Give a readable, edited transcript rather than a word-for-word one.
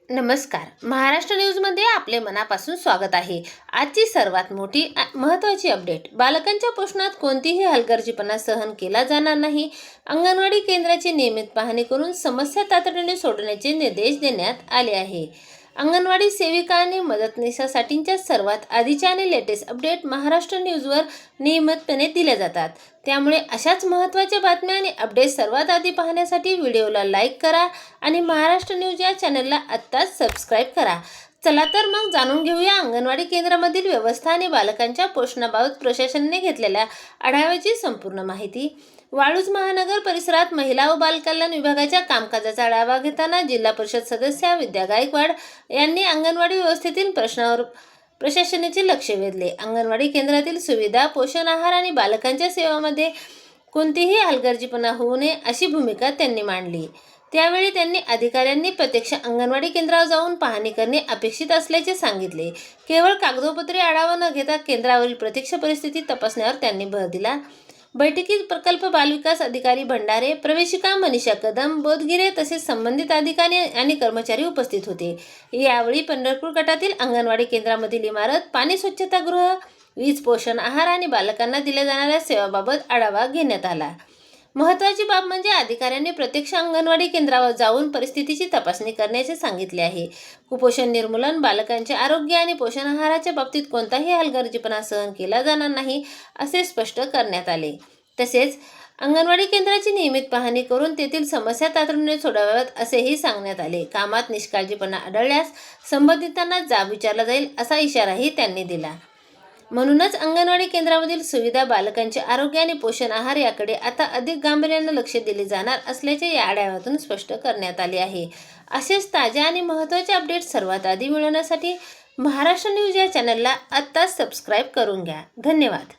नमस्कार. महाराष्ट्र न्यूजमध्ये आपले मनापासून स्वागत आहे. आजची सर्वात मोठी महत्त्वाची अपडेट. बालकांच्या पोषणात कोणतीही हलगर्जीपणा सहन केला जाणार नाही. अंगणवाडी केंद्राची नियमित पाहणी करून समस्या तातडीने सोडवण्याचे निर्देश देण्यात आले आहे. अंगणवाडी सेविका आणि मदतनीसासाठीच्या सर्वात आधीच्या आणि लेटेस्ट अपडेट महाराष्ट्र न्यूजवर नियमितपणे दिल्या जातात. त्यामुळे अशाच महत्त्वाच्या बातम्या आणि अपडेट सर्वात आधी पाहण्यासाठी व्हिडिओला लाईक करा आणि महाराष्ट्र न्यूज या चॅनलला आत्ताच सबस्क्राईब करा. चला तर मग जाणून घेऊया अंगणवाडी केंद्रामधील व्यवस्था आणि बालकांच्या पोषणाबाबत प्रशासनाने घेतलेल्या आढाव्याची संपूर्ण माहिती. वाळूज महानगर परिसरात महिला व बालकल्याण विभागाच्या कामकाजाचा आढावा घेताना जिल्हा परिषद सदस्या विद्या गायकवाड यांनी अंगणवाडी व्यवस्थेतील प्रश्नावर प्रशासनाचे लक्ष वेधले. अंगणवाडी केंद्रातील सुविधा, पोषण आहार आणि बालकांच्या सेवांमध्ये कोणतीही हलगर्जीपणा होऊ नये अशी भूमिका त्यांनी मांडली. त्यावेळी त्यांनी अधिकाऱ्यांनी प्रत्यक्ष अंगणवाडी केंद्रावर जाऊन पाहणी करणे अपेक्षित असल्याचे सांगितले. केवळ कागदोपत्री आढावा न घेता केंद्रावरील प्रत्यक्ष परिस्थिती तपासण्यावर त्यांनी भर दिला. बैठकीत प्रकल्प बालविकास अधिकारी भंडारे, प्रवेशिका मनीषा कदम, बोधगिरे तसेच संबंधित अधिकारी आणि कर्मचारी उपस्थित होते. यावेळी पंढरपूर गटातील अंगणवाडी केंद्रामधील इमारत, पाणी स्वच्छतागृह, वीज, पोषण आहार आणि बालकांना दिल्या जाणाऱ्या सेवाबाबत आढावा घेण्यात आला. महत्त्वाची बाब म्हणजे अधिकाऱ्यांनी प्रत्यक्ष अंगणवाडी केंद्रावर जाऊन परिस्थितीची तपासणी करण्याचे सांगितले आहे. कुपोषण निर्मूलन, बालकांचे आरोग्य आणि पोषण आहाराच्या बाबतीत कोणताही हलगर्जीपणा सहन केला जाणार नाही असे स्पष्ट करण्यात आले. तसेच अंगणवाडी केंद्राची नियमित पाहणी करून तेथील समस्या तातडीने सोडवाव्यात असेही सांगण्यात आले. कामात निष्काळजीपणा आढळल्यास संबंधितांना जाब विचारला जाईल असा इशाराही त्यांनी दिला. म्हणूनच अंगणवाडी केंद्रामधील सुविधा, बालकांचे आरोग्य आणि पोषण आहार याकडे आता अधिक गांभीर्याने लक्ष दिले जाणार असल्याचे या आढाव्यातून स्पष्ट करण्यात आले आहे. असेच ताज्या आणि महत्त्वाचे अपडेट सर्वात आधी मिळवण्यासाठी महाराष्ट्र न्यूज या चॅनलला आत्ताच सबस्क्राईब करून घ्या. धन्यवाद.